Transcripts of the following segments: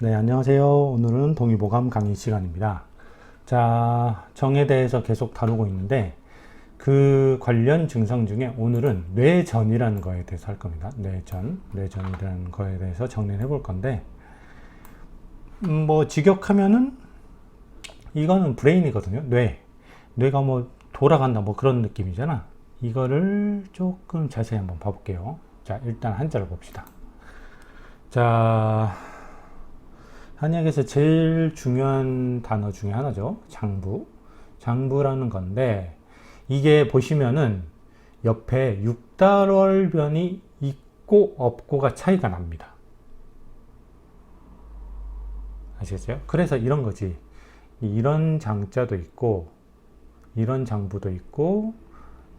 네, 안녕하세요. 오늘은 동의보감 강의 시간입니다. 자, 정에 대해서 계속 다루고 있는데 그 관련 증상 중에 오늘은 뇌전이라는 거에 대해서 할 겁니다. 뇌전이라는 거에 대해서 정리를 해볼 건데 직역하면은 이거는 브레인이거든요. 뇌가 돌아간다 그런 느낌이잖아. 이거를 조금 자세히 한번 봐볼게요. 자, 일단 한자를 봅시다. 자, 한약에서 제일 중요한 단어 중에 하나죠. 장부라는 건데 이게 보시면은 옆에 육달월변이 있고 없고가 차이가 납니다. 아시겠어요? 그래서 이런 거지. 이런 장자도 있고 이런 장부도 있고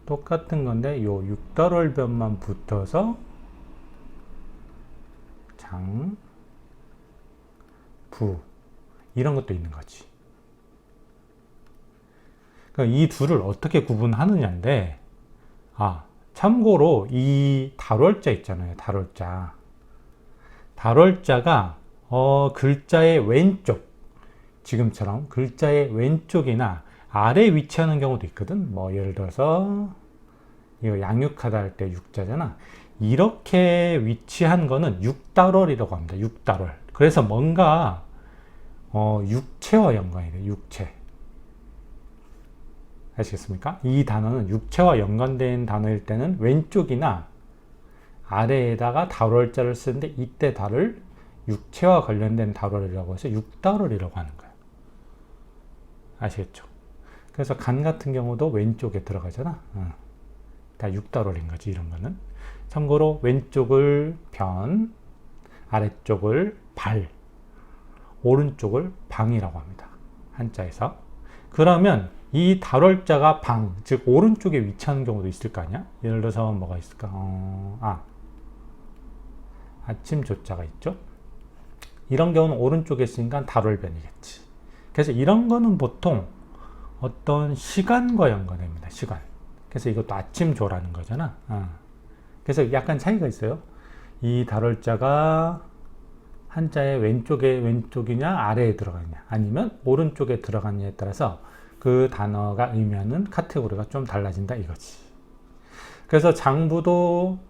똑같은 건데 요 육달월변만 붙어서 이런 것도 있는 거지. 그러니까 이 둘을 어떻게 구분하느냐인데, 참고로 이 달월자 있잖아요. 달월자가 글자의 왼쪽, 지금처럼 글자의 왼쪽이나 아래 위치하는 경우도 있거든. 예를 들어서 이거 양육하다 할 때 육자잖아. 이렇게 위치한 거는 육달월이라고 합니다. 육달월. 그래서 뭔가 육체와 연관이 돼요. 육체. 아시겠습니까? 이 단어는 육체와 연관된 단어일 때는 왼쪽이나 아래에다가 달월자를 쓰는데 이때 달을 육체와 관련된 달월이라고 해서 육달월이라고 하는 거예요. 아시겠죠? 그래서 간 같은 경우도 왼쪽에 들어가잖아. 다 육달월인 거지, 이런 거는. 참고로 왼쪽을 변, 아래쪽을 발, 오른쪽을 방이라고 합니다. 한자에서. 그러면 이 달월자가 방, 즉 오른쪽에 위치하는 경우도 있을 거 아니야? 예를 들어서 뭐가 있을까? 아침 조자가 있죠? 이런 경우는 오른쪽에 있으니까 달월변이겠지. 그래서 이런 거는 보통 어떤 시간과 연관됩니다. 시간. 그래서 이것도 아침조라는 거잖아. 그래서 약간 차이가 있어요. 이 달월자가 한자의 왼쪽이냐 아래에 들어가느냐 아니면 오른쪽에 들어가느냐에 따라서 그 단어가 의미하는 카테고리가 좀 달라진다 이거지. 그래서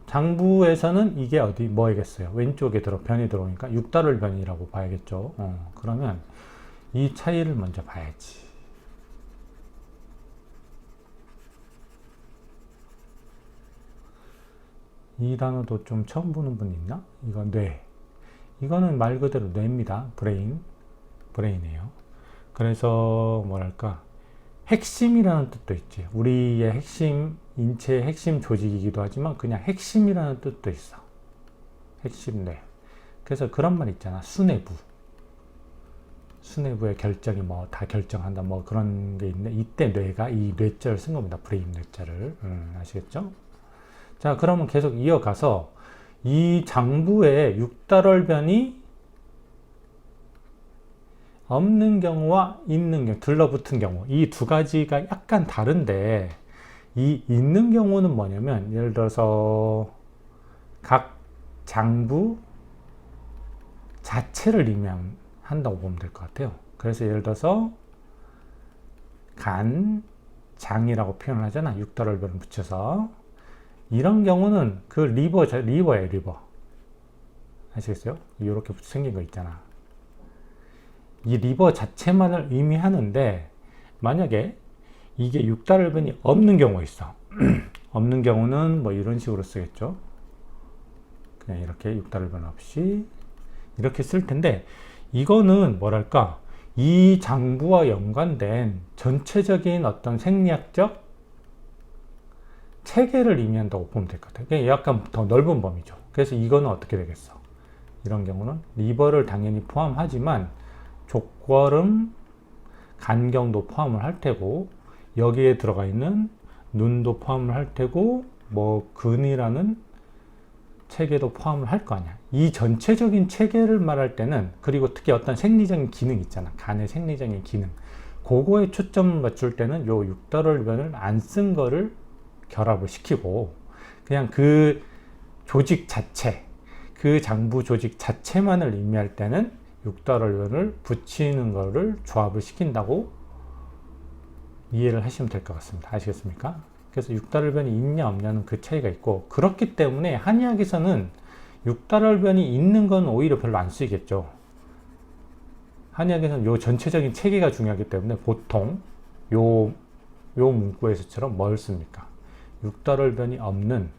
장부에서는 이게 뭐이겠어요? 왼쪽에 변이 들어오니까 육달월 변이라고 봐야겠죠. 그러면 이 차이를 먼저 봐야지. 이 단어도 좀 처음 보는 분 있나? 이건 뇌. 이거는 말 그대로 뇌입니다. 브레인이에요. 그래서 뭐랄까 핵심이라는 뜻도 있지. 우리의 핵심, 인체의 핵심 조직이기도 하지만 그냥 핵심이라는 뜻도 있어. 핵심 뇌. 그래서 그런 말 있잖아. 수뇌부의 결정이 다 결정한다 그런 게 있는데 이때 뇌가 이 뇌자를 쓴 겁니다. 브레인 뇌자를. 아시겠죠? 자, 그러면 계속 이어가서 이 장부에 육달월변이 없는 경우와 있는 경우, 들러붙은 경우 이 두 가지가 약간 다른데 이 있는 경우는 뭐냐면 예를 들어서 각 장부 자체를 의미한다고 보면 될 것 같아요. 그래서 예를 들어서 간, 장이라고 표현을 하잖아. 육달월변을 붙여서 이런 경우는 그 리버예요, 리버. 아시겠어요? 이렇게 생긴 거 있잖아. 이 리버 자체만을 의미하는데 만약에 이게 육달월변이 없는 경우가 있어. 없는 경우는 이런 식으로 쓰겠죠. 그냥 이렇게 육달월변 없이 이렇게 쓸 텐데 이거는 뭐랄까 이 장부와 연관된 전체적인 어떤 생리학적 체계를 의미한다고 보면 될 것 같아요. 약간 더 넓은 범위죠. 그래서 이거는 어떻게 되겠어? 이런 경우는 리버를 당연히 포함하지만 족걸음, 간경도 포함을 할 테고 여기에 들어가 있는 눈도 포함을 할 테고 근이라는 체계도 포함을 할 거 아니야. 이 전체적인 체계를 말할 때는 그리고 특히 어떤 생리적인 기능 있잖아. 간의 생리적인 기능. 그거에 초점을 맞출 때는 요 육달월변을 안 쓴 거를 결합을 시키고 그냥 그 조직 자체, 그 장부 조직 자체만을 의미할 때는 육달월변을 붙이는 거를 조합을 시킨다고 이해를 하시면 될 것 같습니다. 아시겠습니까? 그래서 육달월변이 있냐 없냐는 그 차이가 있고, 그렇기 때문에 한의학에서는 육달월변이 있는 건 오히려 별로 안 쓰이겠죠. 한의학에서는 요 전체적인 체계가 중요하기 때문에 보통 요 문구에서처럼 뭘 씁니까? 육달월변이 없는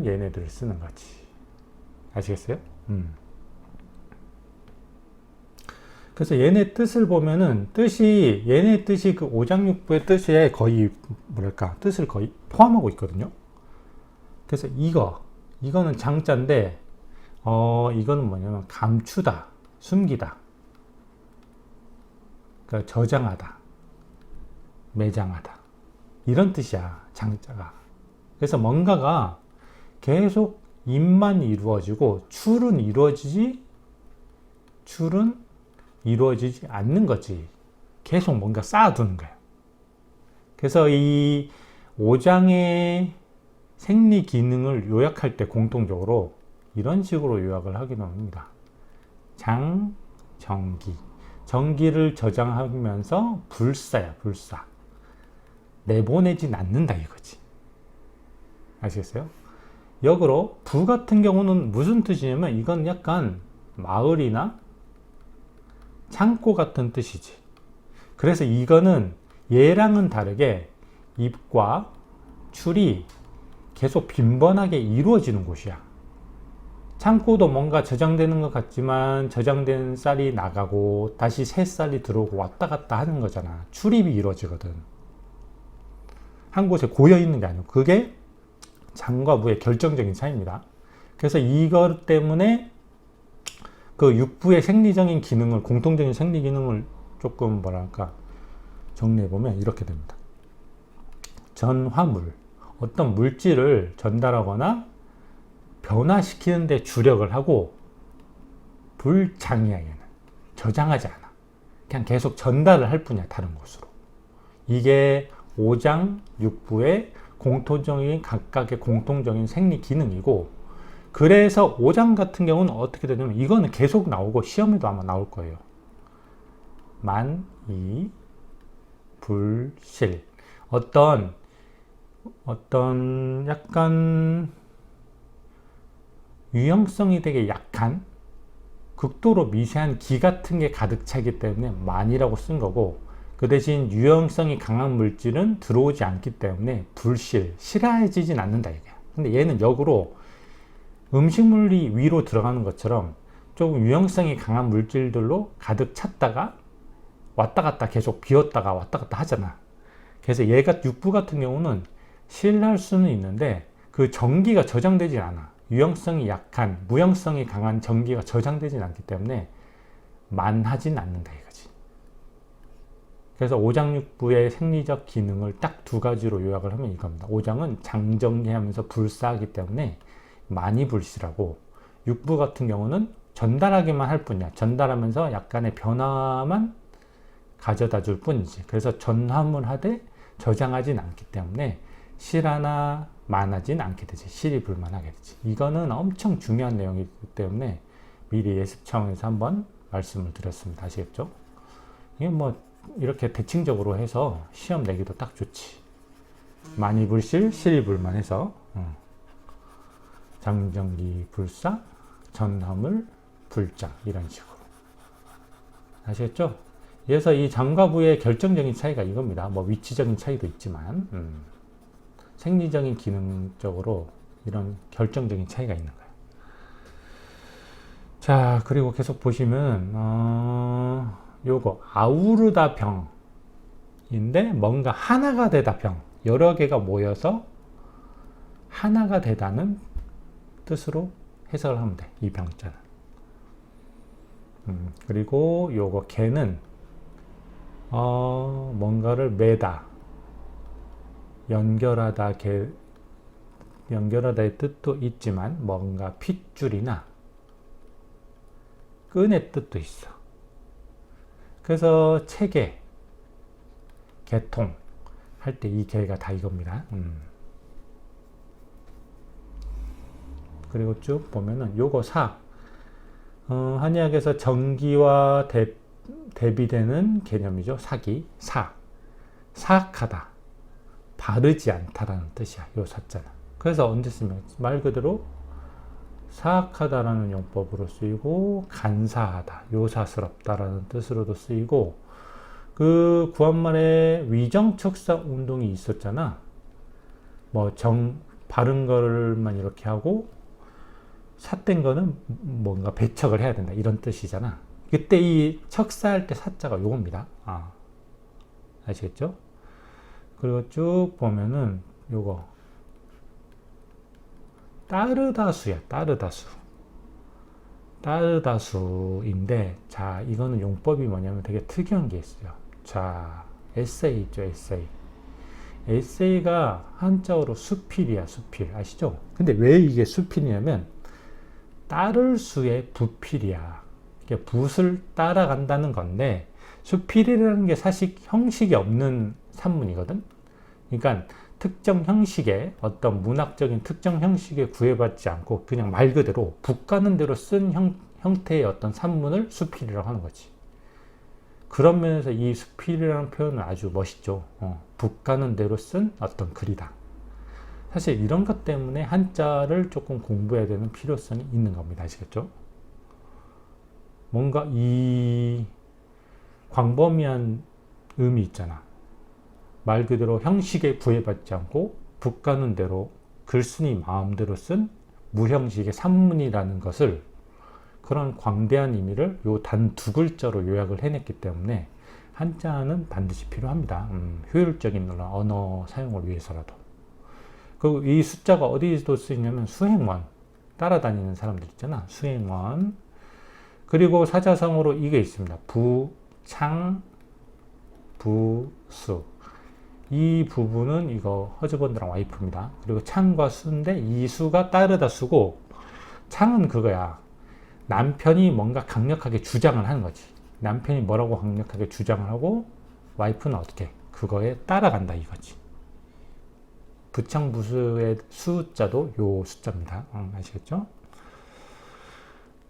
얘네들을 쓰는 거지. 아시겠어요? 그래서 얘네 뜻을 보면은 얘네 뜻이 그 오장육부의 뜻에 거의 뜻을 거의 포함하고 있거든요. 그래서 이거는 장자인데, 이거는 뭐냐면 감추다, 숨기다, 그러니까 저장하다, 매장하다, 이런 뜻이야, 장자가. 그래서 뭔가가 계속 입만 이루어지고 출은 이루어지지 않는 거지. 계속 뭔가 쌓아두는 거예요. 그래서 이 오장의 생리 기능을 요약할 때 공통적으로 이런 식으로 요약을 하기도 합니다. 장, 정기. 정기를 저장하면서 불사야, 불사. 내보내진 않는다 이거지. 아시겠어요? 역으로 부 같은 경우는 무슨 뜻이냐면, 이건 약간 마을이나 창고 같은 뜻이지. 그래서 이거는 얘랑은 다르게 입과 출이 계속 빈번하게 이루어지는 곳이야. 창고도 뭔가 저장되는 것 같지만 저장된 쌀이 나가고 다시 새 쌀이 들어오고 왔다 갔다 하는 거잖아. 출입이 이루어지거든. 한 곳에 고여 있는 게 아니고, 그게 장과 부의 결정적인 차이입니다. 그래서 이것 때문에 그 육부의 생리적인 기능을, 공통적인 생리 기능을 조금 정리해보면 이렇게 됩니다. 전화물, 어떤 물질을 전달하거나 변화시키는 데 주력을 하고, 불장이야. 얘는 저장하지 않아. 그냥 계속 전달을 할 뿐이야, 다른 곳으로. 이게 오장, 육부의 공통적인, 각각의 공통적인 생리 기능이고, 그래서 오장 같은 경우는 어떻게 되냐면, 이거는 계속 나오고 시험에도 아마 나올 거예요. 만이 불실. 어떤 약간 유형성이 되게 약한, 극도로 미세한 기 같은 게 가득 차기 때문에 만이라고 쓴 거고, 그 대신 유형성이 강한 물질은 들어오지 않기 때문에 실해지진 않는다 이거야. 근데 얘는 역으로 음식물이 위로 들어가는 것처럼 조금 유형성이 강한 물질들로 가득 찼다가 왔다 갔다 계속 비웠다가 왔다 갔다 하잖아. 그래서 얘가 육부 같은 경우는 실할 수는 있는데 그 전기가 저장되지 않아. 유형성이 약한, 무형성이 강한 전기가 저장되진 않기 때문에 만하진 않는다 이거지. 그래서 오장육부의 생리적 기능을 딱 두 가지로 요약을 하면 이겁니다. 오장은 장정리하면서 불사하기 때문에 많이 불실하고, 육부 같은 경우는 전달하기만 할 뿐이야. 전달하면서 약간의 변화만 가져다 줄 뿐이지. 그래서 전화물 하되 저장하진 않기 때문에 실하나 만하진 않게 되지. 실이 불만하게 되지. 이거는 엄청 중요한 내용이기 때문에 미리 예습 차원에서 한번 말씀을 드렸습니다. 아시겠죠? 이게 뭐 이렇게 대칭적으로 해서 시험 내기도 딱 좋지. 많이 불실, 실이 불만해서 장정기 불사, 전화물 불장, 이런 식으로. 아시겠죠? 그래서 이 장과 부의 결정적인 차이가 이겁니다. 뭐 위치적인 차이도 있지만 생리적인 기능적으로 이런 결정적인 차이가 있는 거예요. 자, 그리고 계속 보시면 요거 아우르다 병인데, 뭔가 하나가 되다 병, 여러 개가 모여서 하나가 되다는 뜻으로 해석을 하면 돼, 이 병자는. 그리고 요거 개는 뭔가를 매다, 연결하다의 뜻도 있지만 뭔가 핏줄이나 끈의 뜻도 있어. 그래서 체계, 개통 할 때 이 개가 다 이겁니다. 그리고 쭉 보면은 요거 사. 한의학에서 정기와 대비되는 개념이죠. 사기. 사악하다. 바르지 않다라는 뜻이야. 요 사자는. 그래서 언제 쓰면 말 그대로 사악하다라는 용법으로 쓰이고 간사하다, 요사스럽다라는 뜻으로도 쓰이고 그 구한말에 위정척사 운동이 있었잖아. 뭐 바른 거를만 이렇게 하고 삿된 거는 뭔가 배척을 해야 된다 이런 뜻이잖아. 그때 이 척사할 때 사자가 요겁니다. 아시겠죠? 그리고 쭉 보면은 요거 따르다수야. 따르다수인데 자 이거는 용법이 뭐냐면 되게 특이한 게 있어요. 자 에세이 있죠. 에세이가 한자어로 수필이야. 수필 아시죠? 근데 왜 이게 수필이냐면 따를 수의 부필이야. 이게 붓을 따라간다는 건데 수필이라는 게 사실 형식이 없는 산문이거든. 그러니까 특정 형식의 어떤 문학적인 특정 형식에 구애받지 않고 그냥 말 그대로 붓 가는 대로 쓴 형태의 어떤 산문을 수필이라고 하는 거지. 그런 면에서 이 수필이라는 표현은 아주 멋있죠. 붓 가는 대로 쓴 어떤 글이다. 사실 이런 것 때문에 한자를 조금 공부해야 되는 필요성이 있는 겁니다. 아시겠죠? 뭔가 이 광범위한 의미 있잖아. 말 그대로 형식에 구애받지 않고 붓 가는 대로 글쓴이 마음대로 쓴 무형식의 산문이라는 것을 그런 광대한 의미를 요 단 두 글자로 요약을 해냈기 때문에 한자는 반드시 필요합니다. 효율적인 언어 사용을 위해서라도. 그리고 이 숫자가 어디서 쓰이냐면 수행원, 따라다니는 사람들 있잖아. 수행원. 그리고 사자성어로 이게 있습니다. 부, 창, 부수. 이 부분은 이거 허즈번드랑 와이프입니다. 그리고 창과 수인데 이 수가 따르다 수고 창은 그거야. 남편이 뭔가 강력하게 주장을 하는 거지. 남편이 뭐라고 강력하게 주장을 하고 와이프는 어떻게 그거에 따라간다 이거지. 부창부수의 수자도 요 숫자입니다. 아시겠죠?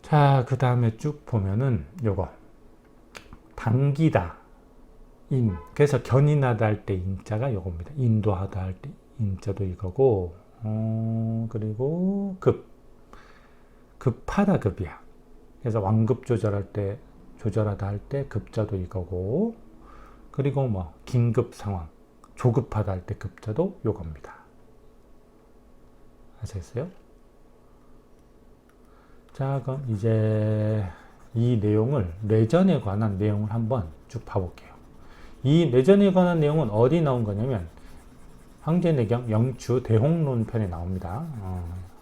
자, 그 다음에 쭉 보면은 요거 당기다 인. 그래서 견인하다 할 때 인자가 요겁니다. 인도하다 할 때 인자도 이거고, 그리고 급하다 급이야. 그래서 완급 조절할 때, 조절하다 할 때 급자도 이거고, 그리고 뭐 긴급 상황, 조급하다 할 때 급자도 요겁니다. 아시겠어요? 자, 그럼 이제 이 내용을, 뇌전에 관한 내용을 한번 쭉 봐볼게요. 이 뇌전에 관한 내용은 어디 나온 거냐면 황제내경 영추 대홍론 편에 나옵니다.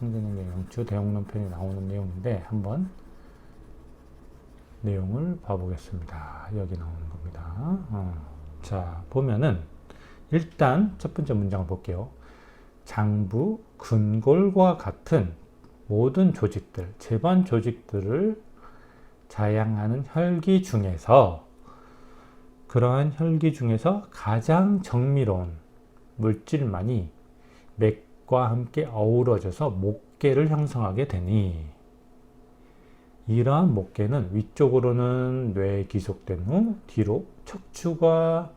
황제내경 영추 대홍론 편에 나오는 내용인데 한번 내용을 봐보겠습니다. 여기 나오는 겁니다. 자, 보면은 일단 첫 번째 문장을 볼게요. 장부, 근골과 같은 모든 조직들, 제반 조직들을 자양하는 혈기 중에서 그러한 혈기 중에서 가장 정밀로운 물질만이 맥과 함께 어우러져서 목계를 형성하게 되니 이러한 목계는 위쪽으로는 뇌에 기속된 후 뒤로 척수가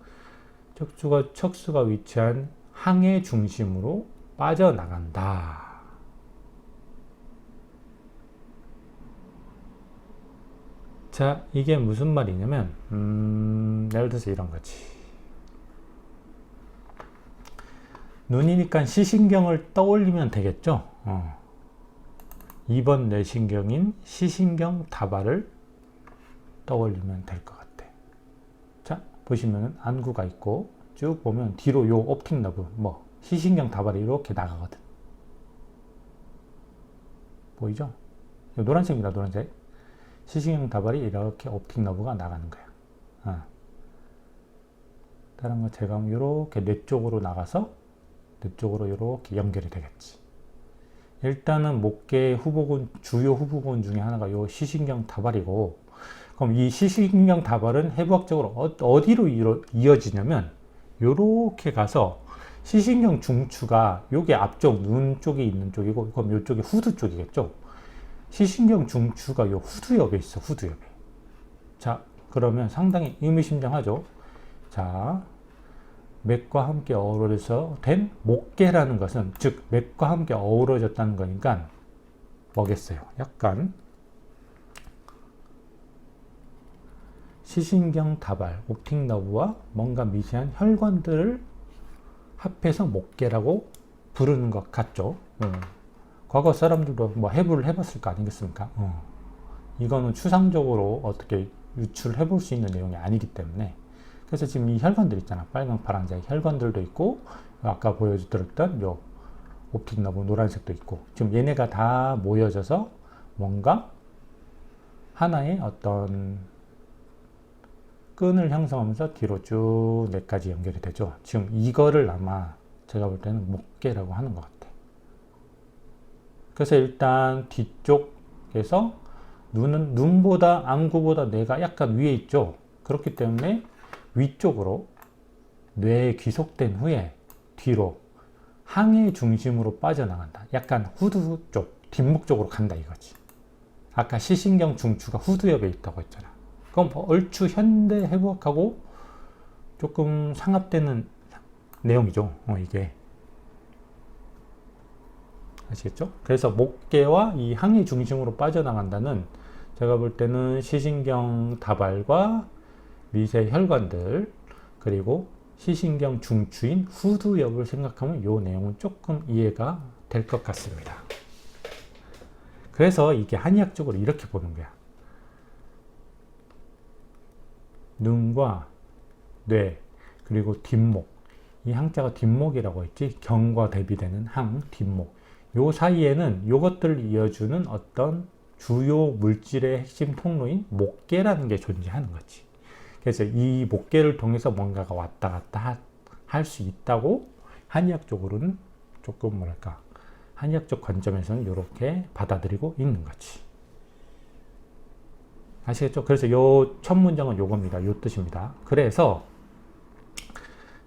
위치한 항의 중심으로 빠져나간다. 자, 이게 무슨 말이냐면 예를 들어서 이런 거지. 눈이니까 시신경을 떠올리면 되겠죠. 2번 뇌신경인 시신경 다발을 떠올리면 될 것 같아. 자, 보시면 안구가 있고 쭉 보면 뒤로 요 옵틱 너브, 뭐 시신경 다발이 이렇게 나가거든. 보이죠? 노란색입니다. 노란색. 시신경 다발이 이렇게 옵틱 너브가 나가는 거야. 다른 거 제가 이렇게 뇌 쪽으로 나가서 뇌 쪽으로 이렇게 연결이 되겠지. 일단은 목계 후보군, 주요 후보군 중에 하나가 요 시신경 다발이고, 그럼 이 시신경 다발은 해부학적으로 어디로 이어지냐면 요렇게 가서 시신경 중추가 요게 앞쪽 눈 쪽에 있는 쪽이고, 그럼 요쪽이 후두 쪽이겠죠. 시신경 중추가 요 후두엽에 있어, 후두엽에. 자, 그러면 상당히 의미심장하죠. 자, 맥과 함께 어우러져서 된 목계라는 것은, 즉 맥과 함께 어우러졌다는 거니까 뭐겠어요? 약간 시신경 다발, 옵틱 너브와 뭔가 미세한 혈관들을 합해서 목계라고 부르는 것 같죠. 과거 사람들도 뭐 해부를 해봤을 거 아니겠습니까? 이거는 추상적으로 어떻게 유출해 볼 수 있는 내용이 아니기 때문에. 그래서 지금 이 혈관들 있잖아. 빨강, 파란색 혈관들도 있고, 아까 보여드렸던 요 옵틱 너브 노란색도 있고, 지금 얘네가 다 모여져서 뭔가 하나의 어떤 끈을 형성하면서 뒤로 쭉 뇌까지 연결이 되죠. 지금 이거를 아마 제가 볼 때는 목계라고 하는 것 같아. 그래서 일단 뒤쪽에서 눈은 눈보다 안구보다 뇌가 약간 위에 있죠. 그렇기 때문에 위쪽으로 뇌에 귀속된 후에 뒤로 항의 중심으로 빠져나간다. 약간 후두 쪽, 뒷목 쪽으로 간다 이거지. 아까 시신경 중추가 후두엽에 있다고 했잖아. 그럼 얼추 현대 해부학하고 조금 상합되는 내용이죠. 이게. 아시겠죠? 그래서 목계와 이 항의 중심으로 빠져나간다는, 제가 볼 때는 시신경 다발과 미세 혈관들, 그리고 시신경 중추인 후두엽을 생각하면 이 내용은 조금 이해가 될 것 같습니다. 그래서 이게 한의학적으로 이렇게 보는 거야. 눈과 뇌, 그리고 뒷목, 이 항자가 뒷목이라고 했지, 경과 대비되는 항, 뒷목, 요 사이에는 요것들을 이어주는 어떤 주요 물질의 핵심 통로인 목계라는 게 존재하는 거지. 그래서 이 목계를 통해서 뭔가가 왔다 갔다 할 수 있다고 한의학적으로는 조금 뭐랄까, 한의학적 관점에서는 이렇게 받아들이고 있는 거지. 아시겠죠? 그래서 요 첫 문장은 요겁니다. 요 뜻입니다. 그래서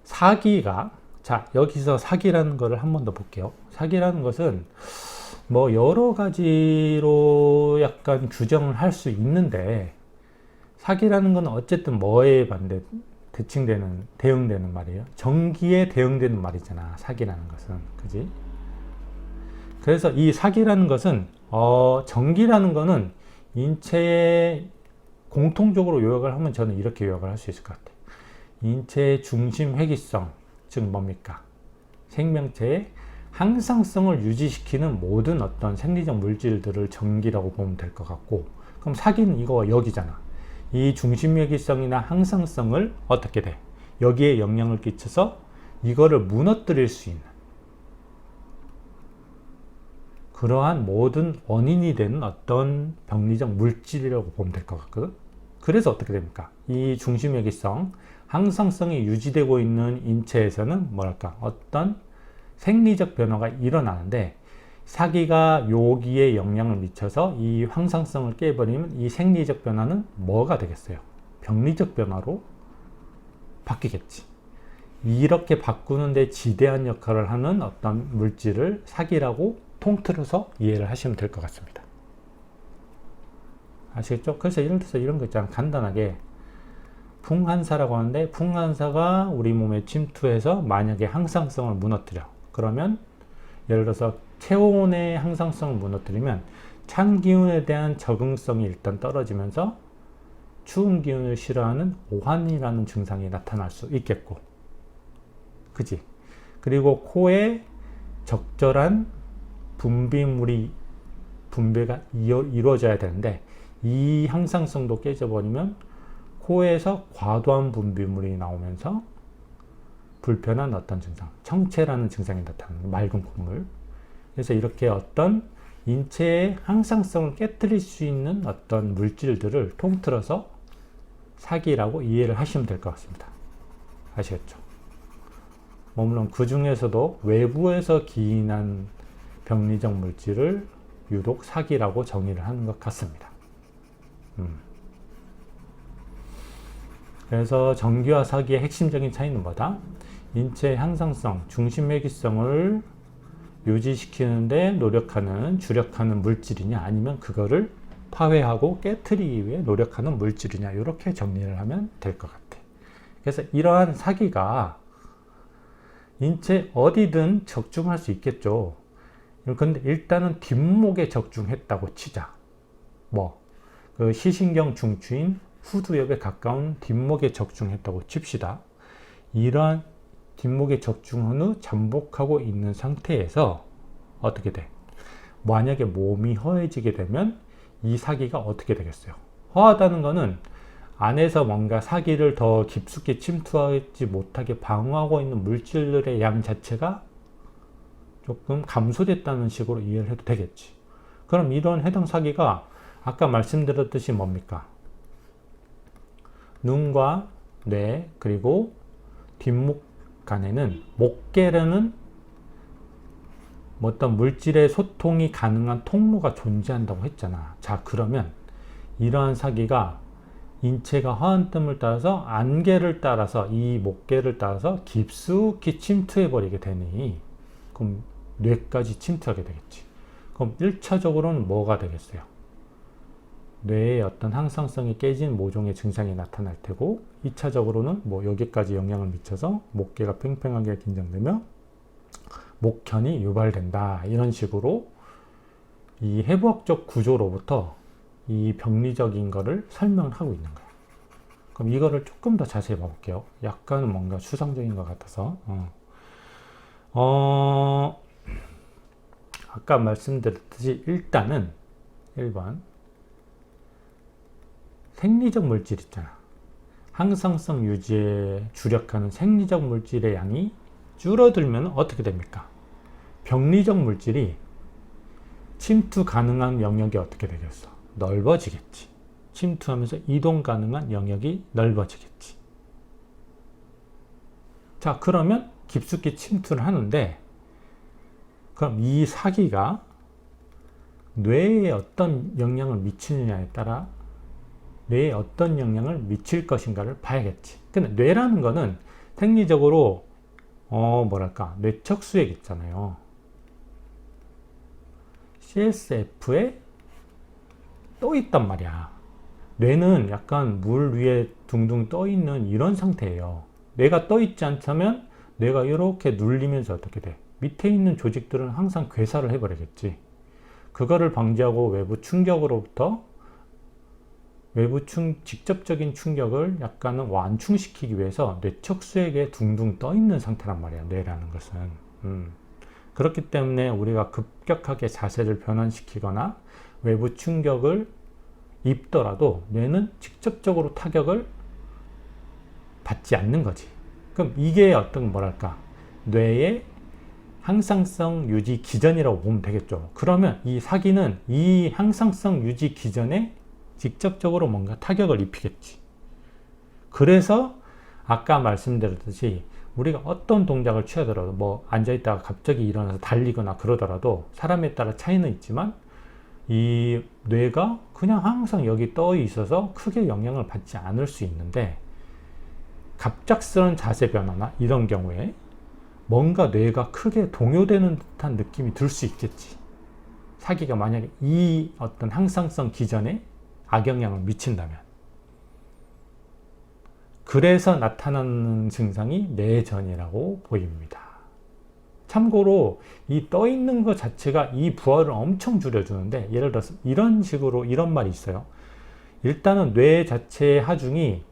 사기가, 자, 여기서 사기라는 거를 한 번 더 볼게요. 사기라는 것은 뭐 여러 가지로 약간 규정을 할 수 있는데, 사기라는 건 어쨌든 뭐에 대응되는 말이에요. 전기에 대응되는 말이잖아, 사기라는 것은. 그지? 그래서 이 사기라는 것은, 전기라는 거는 인체에 공통적으로 요약을 하면 저는 이렇게 요약을 할 수 있을 것 같아요. 인체의 중심 회귀성, 즉 뭡니까? 생명체의 항상성을 유지시키는 모든 어떤 생리적 물질들을 전기라고 보면 될 것 같고, 그럼 사기는 이거 여기잖아. 이 중심 회귀성이나 항상성을 어떻게 돼? 여기에 영향을 끼쳐서 이거를 무너뜨릴 수 있는 그러한 모든 원인이 되는 어떤 병리적 물질이라고 보면 될 것 같거든. 그래서 어떻게 됩니까? 이 중심 회귀성, 항상성이 유지되고 있는 인체에서는 뭐랄까, 어떤 생리적 변화가 일어나는데, 사기가 여기에 영향을 미쳐서 이 항상성을 깨버리면 이 생리적 변화는 뭐가 되겠어요? 병리적 변화로 바뀌겠지. 이렇게 바꾸는데 지대한 역할을 하는 어떤 물질을 사기라고 통틀어서 이해를 하시면 될 것 같습니다. 아시겠죠? 그래서 예를 들어서 이런 거 있잖아. 간단하게 풍한사라고 하는데, 풍한사가 우리 몸에 침투해서 만약에 항상성을 무너뜨려. 그러면 예를 들어서 체온의 항상성을 무너뜨리면 찬 기운에 대한 적응성이 일단 떨어지면서 추운 기운을 싫어하는 오한이라는 증상이 나타날 수 있겠고, 그지? 그리고 코에 적절한 분배가 이루어져야 되는데, 이 항상성도 깨져버리면 코에서 과도한 분비물이 나오면서 불편한 어떤 증상, 청체라는 증상이 나타나는 맑은 콧물. 그래서 이렇게 어떤 인체의 항상성을 깨뜨릴 수 있는 어떤 물질들을 통틀어서 사기라고 이해를 하시면 될 것 같습니다. 아시겠죠? 물론 그 중에서도 외부에서 기인한 병리적 물질을 유독 사기라고 정의를 하는 것 같습니다. 그래서 전기와 사기의 핵심적인 차이는 뭐다? 인체 향상성, 중심회귀성을 유지시키는데 노력하는, 주력하는 물질이냐, 아니면 그거를 파괴하고 깨트리기 위해 노력하는 물질이냐, 이렇게 정리를 하면 될 것 같아. 그래서 이러한 사기가 인체 어디든 적중할 수 있겠죠. 근데 일단은 뒷목에 적중했다고 치자. 그 시신경 중추인 후두엽에 가까운 뒷목에 적중했다고 칩시다. 이러한 뒷목에 적중한 후 잠복하고 있는 상태에서 어떻게 돼? 만약에 몸이 허해지게 되면 이 사기가 어떻게 되겠어요? 허하다는 거는 안에서 뭔가 사기를 더 깊숙이 침투하지 못하게 방어하고 있는 물질들의 양 자체가 조금 감소됐다는 식으로 이해를 해도 되겠지. 그럼 이런 해당 사기가 아까 말씀드렸듯이 뭡니까? 눈과 뇌 그리고 뒷목 간에는 목계라는 어떤 물질의 소통이 가능한 통로가 존재한다고 했잖아. 자, 그러면 이러한 사기가 인체가 허한 뜸을 따라서 안개를 따라서 이 목계를 따라서 깊숙이 침투해 버리게 되니 그럼 뇌까지 침투하게 되겠지. 그럼 1차적으로는 뭐가 되겠어요? 뇌의 어떤 항상성이 깨진 모종의 증상이 나타날 테고 2차적으로는 여기까지 영향을 미쳐서 목계가 팽팽하게 긴장되며 목현이 유발된다. 이런 식으로 이 해부학적 구조로부터 이 병리적인 거를 설명하고 있는 거예요. 그럼 이거를 조금 더 자세히 봐볼게요. 약간은 뭔가 추상적인 것 같아서. 아까 말씀드렸듯이 일단은 1번 생리적 물질 있잖아. 항상성 유지에 주력하는 생리적 물질의 양이 줄어들면 어떻게 됩니까? 병리적 물질이 침투 가능한 영역이 어떻게 되겠어? 넓어지겠지. 침투하면서 이동 가능한 영역이 넓어지겠지. 자, 그러면 깊숙이 침투를 하는데 그럼 이 사기가 뇌에 어떤 영향을 미치느냐에 따라 뇌에 어떤 영향을 미칠 것인가를 봐야겠지. 근데 뇌라는 거는 생리적으로 뇌척수액 있잖아요. CSF에 떠 있단 말이야. 뇌는 약간 물 위에 둥둥 떠 있는 이런 상태예요. 뇌가 떠 있지 않다면 뇌가 이렇게 눌리면서 어떻게 돼? 밑에 있는 조직들은 항상 괴사를 해버리겠지. 그거를 방지하고 외부 충격으로부터 직접적인 충격을 약간은 완충시키기 위해서 뇌척수액에 둥둥 떠 있는 상태란 말이야, 뇌라는 것은. 그렇기 때문에 우리가 급격하게 자세를 변환시키거나 외부 충격을 입더라도 뇌는 직접적으로 타격을 받지 않는 거지. 그럼 이게 어떤 뇌의 항상성 유지 기전이라고 보면 되겠죠. 그러면 이 사기는 이 항상성 유지 기전에 직접적으로 뭔가 타격을 입히겠지. 그래서 아까 말씀드렸듯이 우리가 어떤 동작을 취하더라도 앉아있다가 갑자기 일어나서 달리거나 그러더라도 사람에 따라 차이는 있지만 이 뇌가 그냥 항상 여기 떠 있어서 크게 영향을 받지 않을 수 있는데 갑작스러운 자세 변화나 이런 경우에 뭔가 뇌가 크게 동요되는 듯한 느낌이 들 수 있겠지. 사기가 만약에 이 어떤 항상성 기전에 악영향을 미친다면. 그래서 나타나는 증상이 뇌전이라고 보입니다. 참고로 이 떠 있는 것 자체가 이 부하를 엄청 줄여주는데, 예를 들어서 이런 식으로 이런 말이 있어요. 일단은 뇌 자체의 하중이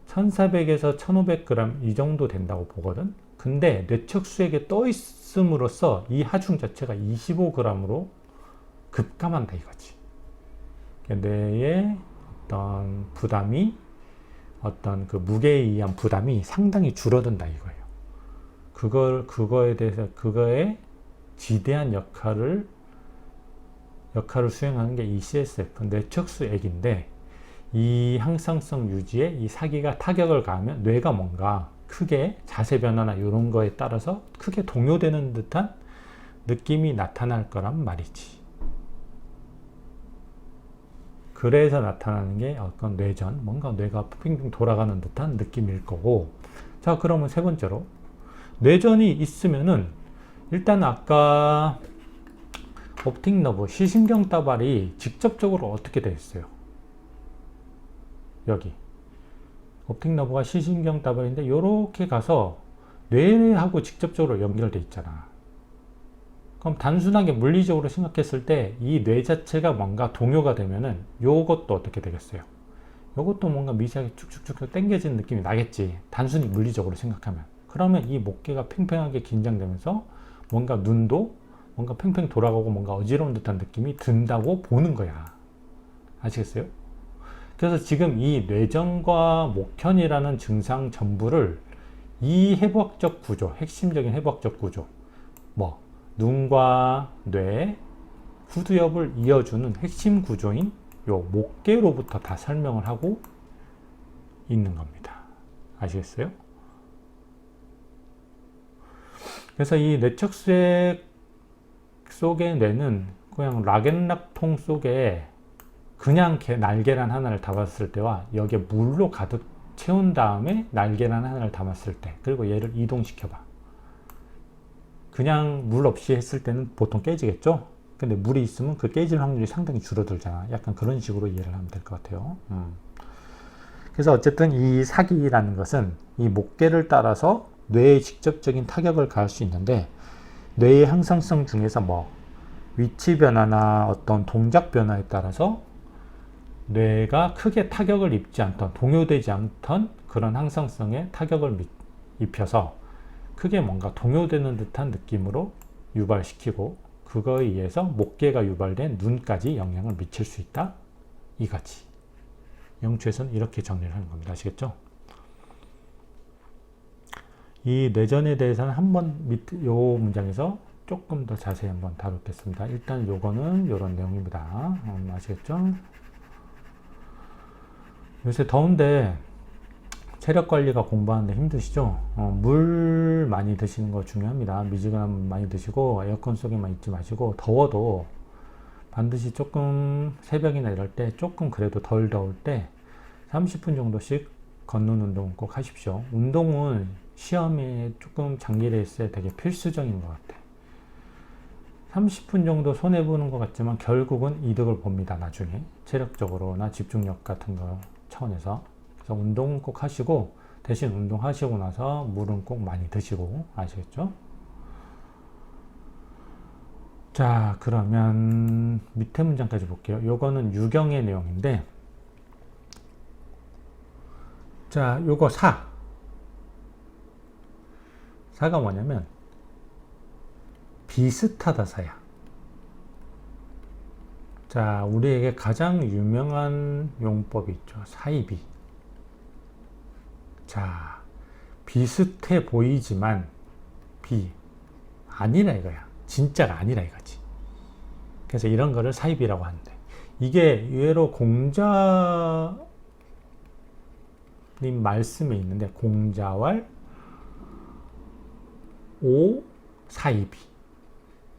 1400에서 1500g 이 정도 된다고 보거든. 근데 뇌척수액에 떠 있음으로써 이 하중 자체가 25g으로 급감한다 이거지. 뇌의 어떤 부담이, 어떤 그 무게에 의한 부담이 상당히 줄어든다 이거예요. 그거에 대해서 그거에 지대한 역할을 수행하는 게 이 CSF, 뇌척수액인데, 이 항상성 유지에 이 사기가 타격을 가하면 뇌가 뭔가 크게 자세 변화나 이런 거에 따라서 크게 동요되는 듯한 느낌이 나타날 거란 말이지. 그래서 나타나는 게 어떤 뇌전, 뭔가 뇌가 핑핑 돌아가는 듯한 느낌일 거고. 자, 그러면 세 번째로 뇌전이 있으면은 일단 아까 옵틱 너브 시신경 다발이 직접적으로 어떻게 되어 있어요? 여기 옵틱 너브가 시신경 다발인데 요렇게 가서 뇌하고 직접적으로 연결돼 있잖아. 그럼 단순하게 물리적으로 생각했을 때 이 뇌 자체가 뭔가 동요가 되면은 요것도 어떻게 되겠어요? 요것도 뭔가 미세하게 쭉쭉쭉 당겨지는 느낌이 나겠지. 단순히 물리적으로 생각하면. 그러면 이 목계가 팽팽하게 긴장되면서 뭔가 눈도 뭔가 팽팽 돌아가고 뭔가 어지러운 듯한 느낌이 든다고 보는 거야. 아시겠어요? 그래서 지금 이 뇌전과 목현이라는 증상 전부를 이 해부학적 구조, 핵심적인 해부학적 구조, 뭐 눈과 뇌, 후두엽을 이어주는 핵심 구조인 요 목계로부터 다 설명을 하고 있는 겁니다. 아시겠어요? 그래서 이 뇌척수액 속의 뇌는 그냥 락앤락통 속에 그냥 날계란 하나를 담았을 때와 여기에 물로 가득 채운 다음에 날계란 하나를 담았을 때, 그리고 얘를 이동시켜봐. 그냥 물 없이 했을 때는 보통 깨지겠죠? 근데 물이 있으면 그 깨질 확률이 상당히 줄어들잖아. 약간 그런 식으로 이해를 하면 될 것 같아요. 그래서 어쨌든 이 사기라는 것은 이 목계를 따라서 뇌에 직접적인 타격을 가할 수 있는데, 뇌의 항상성 중에서 뭐 위치 변화나 어떤 동작 변화에 따라서 뇌가 크게 타격을 입지 않던, 동요되지 않던 그런 항상성에 타격을 입혀서 크게 뭔가 동요되는 듯한 느낌으로 유발시키고, 그거에 의해서 목계가 유발된 눈까지 영향을 미칠 수 있다. 이거지. 영추에서는 이렇게 정리를 하는 겁니다. 아시겠죠? 이 뇌전에 대해서는 한번 밑에 요 문장에서 조금 더 자세히 한번 다루겠습니다. 일단 요거는 요런 내용입니다. 아시겠죠? 요새 더운데 체력 관리가 공부하는데 힘드시죠? 물 많이 드시는 거 중요합니다. 미지근한 많이 드시고 에어컨 속에만 있지 마시고, 더워도 반드시 조금 새벽이나 이럴 때 조금 그래도 덜 더울 때 30분 정도씩 걷는 운동 꼭 하십시오. 운동은 시험에 조금 장기 레이스에 되게 필수적인 것 같아. 30분 정도 손해보는 것 같지만 결국은 이득을 봅니다. 나중에 체력적으로나 집중력 같은 거 차원에서. 그래서 운동은 꼭 하시고, 대신 운동하시고 나서 물은 꼭 많이 드시고. 아시겠죠? 자, 그러면 밑에 문장까지 볼게요. 요거는 유경의 내용인데, 자, 요거 사가 뭐냐면 비슷하다 사야. 자, 우리에게 가장 유명한 용법이 있죠. 사이비. 자, 비슷해 보이지만 아니라 이거야. 진짜가 아니라 이거지. 그래서 이런 거를 사이비라고 하는데, 이게 의외로 공자님 말씀에 있는데, 공자왈 오 사이비.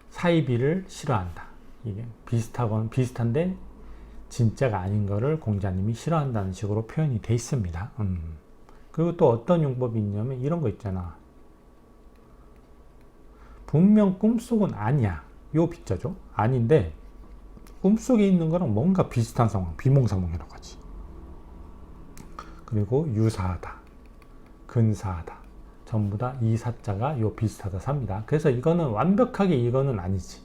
사이비를 싫어한다. 이게 비슷한데 진짜가 아닌 거를 공자님이 싫어한다는 식으로 표현이 돼 있습니다. 그리고 또 어떤 용법이 있냐면 이런 거 있잖아. 분명 꿈속은 아니야. 요 비자죠. 아닌데 꿈속에 있는 거랑 뭔가 비슷한 상황, 비몽사몽이라고 하지. 그리고 유사하다, 근사하다, 전부 다 이 사자가 요 비슷하다 삽니다. 그래서 이거는 완벽하게 이거는 아니지.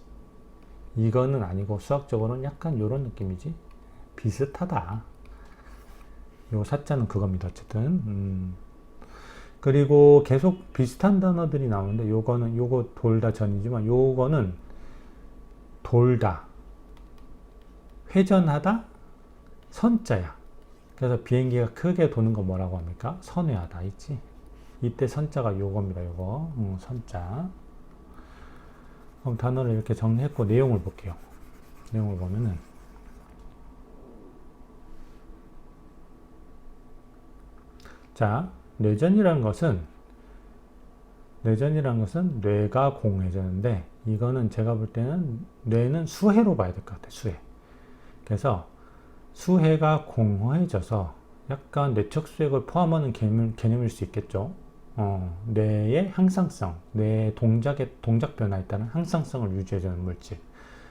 이거는 아니고 수학적으로는 약간 요런 느낌이지. 비슷하다. 요 사자는 그겁니다. 어쨌든. 그리고 계속 비슷한 단어들이 나오는데, 요거 돌다 전이지만 요거는 돌다, 회전하다, 선자야. 그래서 비행기가 크게 도는 거 뭐라고 합니까? 선회하다 있지. 이때 선자가 요겁니다. 요거 선자. 그럼 단어를 이렇게 정리했고 내용을 볼게요. 내용을 보면은, 자, 뇌전이라는 것은 뇌가 공회전인데, 이거는 제가 볼 때는 뇌는 수해로 봐야 될 것 같아요. 수해. 그래서 수해가 공허해져서 약간 뇌척수액을 포함하는 개념일 수 있겠죠. 뇌의 항상성, 뇌의 동작 변화에 따른 항상성을 유지해주는 물질.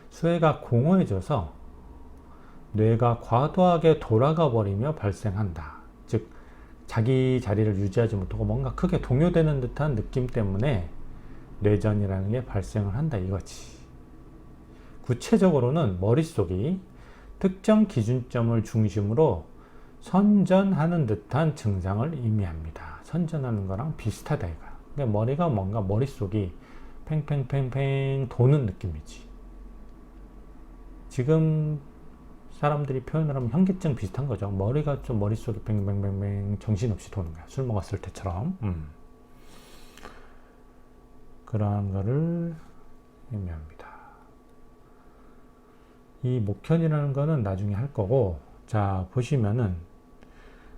수혜가 공허해져서 뇌가 과도하게 돌아가 버리며 발생한다. 즉, 자기 자리를 유지하지 못하고 뭔가 크게 동요되는 듯한 느낌 때문에 뇌전이라는 게 발생을 한다 이거지. 구체적으로는 머릿속이 특정 기준점을 중심으로 선전하는 듯한 증상을 의미합니다. 선전하는 거랑 비슷하다 이거. 그러니까 머리가 뭔가 머릿속이 팽팽팽팽 도는 느낌이지. 지금 사람들이 표현을 하면 현기증 비슷한 거죠. 머리가 좀 머릿속이 뱅뱅뱅뱅 정신없이 도는 거야. 술 먹었을 때처럼. 그러한 거를 의미합니다. 이 목현이라는 거는 나중에 할 거고, 자 보시면은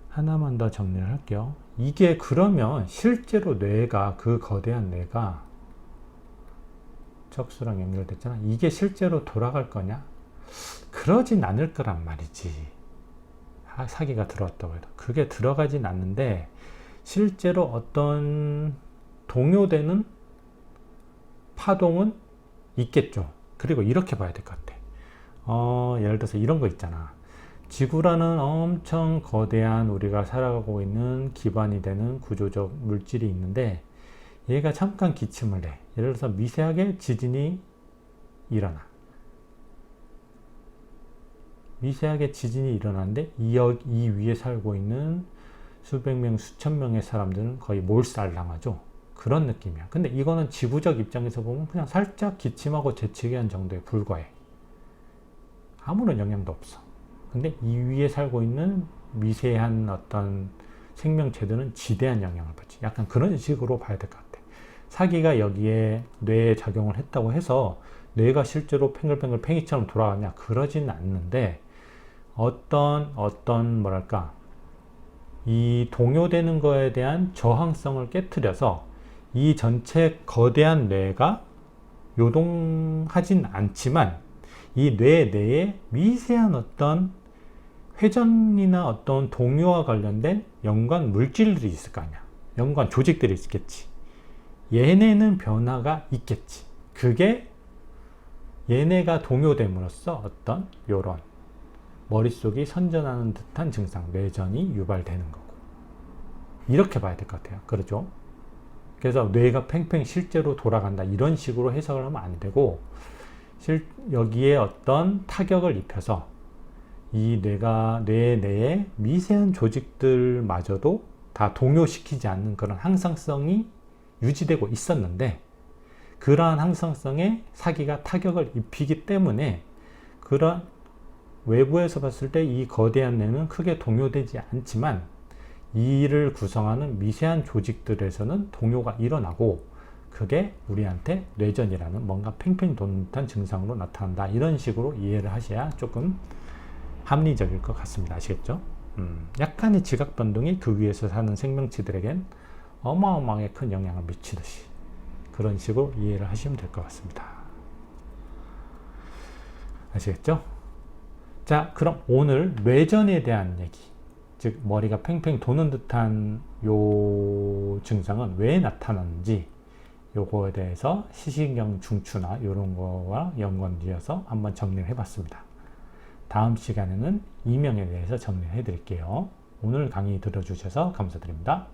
하나만 더 정리를 할게요. 이게 그러면 실제로 뇌가, 그 거대한 뇌가 척수랑 연결됐잖아. 이게 실제로 돌아갈 거냐? 그러진 않을 거란 말이지. 사기가 들어왔다고 해도 그게 들어가진 않는데 실제로 어떤 동요되는 파동은 있겠죠. 그리고 이렇게 봐야 될 것 같아. 예를 들어서 이런 거 있잖아. 지구라는 엄청 거대한 우리가 살아가고 있는 기반이 되는 구조적 물질이 있는데 얘가 잠깐 기침을 해. 예를 들어서 미세하게 지진이 일어나. 미세하게 지진이 일어나는데 이 위에 살고 있는 수백 명, 수천 명의 사람들은 거의 몰살당하죠. 그런 느낌이야. 근데 이거는 지구적 입장에서 보면 그냥 살짝 기침하고 재채기 한 정도에 불과해. 아무런 영향도 없어. 근데 이 위에 살고 있는 미세한 어떤 생명체들은 지대한 영향을 받지. 약간 그런 식으로 봐야 될 것 같아. 사기가 여기에 뇌에 작용을 했다고 해서 뇌가 실제로 팽글팽글 팽이처럼 돌아가냐? 그러진 않는데 어떤 뭐랄까 이 동요되는 거에 대한 저항성을 깨트려서 이 전체 거대한 뇌가 요동하진 않지만 이 뇌 내에 미세한 어떤 회전이나 어떤 동요와 관련된 연관 물질들이 있을 거 아니야. 연관 조직들이 있겠지. 얘네는 변화가 있겠지. 그게 얘네가 동요됨으로써 어떤 요런 머릿속이 선전하는 듯한 증상, 뇌전이 유발되는 거고. 이렇게 봐야 될 것 같아요. 그렇죠? 그래서 뇌가 팽팽 실제로 돌아간다 이런 식으로 해석을 하면 안 되고 여기에 어떤 타격을 입혀서 이 뇌가 뇌 내에 미세한 조직들마저도 다 동요시키지 않는 그런 항상성이 유지되고 있었는데 그러한 항상성에 사기가 타격을 입히기 때문에 그런 외부에서 봤을 때 이 거대한 뇌는 크게 동요되지 않지만 이를 구성하는 미세한 조직들에서는 동요가 일어나고 그게 우리한테 뇌전이라는 뭔가 팽팽 도는 듯한 증상으로 나타난다. 이런 식으로 이해를 하셔야 조금 합리적일 것 같습니다. 아시겠죠? 약간의 지각 변동이 그 위에서 사는 생명체들에겐 어마어마하게 큰 영향을 미치듯이 그런 식으로 이해를 하시면 될 것 같습니다. 아시겠죠? 자, 그럼 오늘 뇌전에 대한 얘기, 즉 머리가 팽팽 도는 듯한 요 증상은 왜 나타나는지 요거에 대해서 시신경 중추나 이런 거와 연관지어서 한번 정리를 해봤습니다. 다음 시간에는 이명에 대해서 정리해 드릴게요. 오늘 강의 들어주셔서 감사드립니다.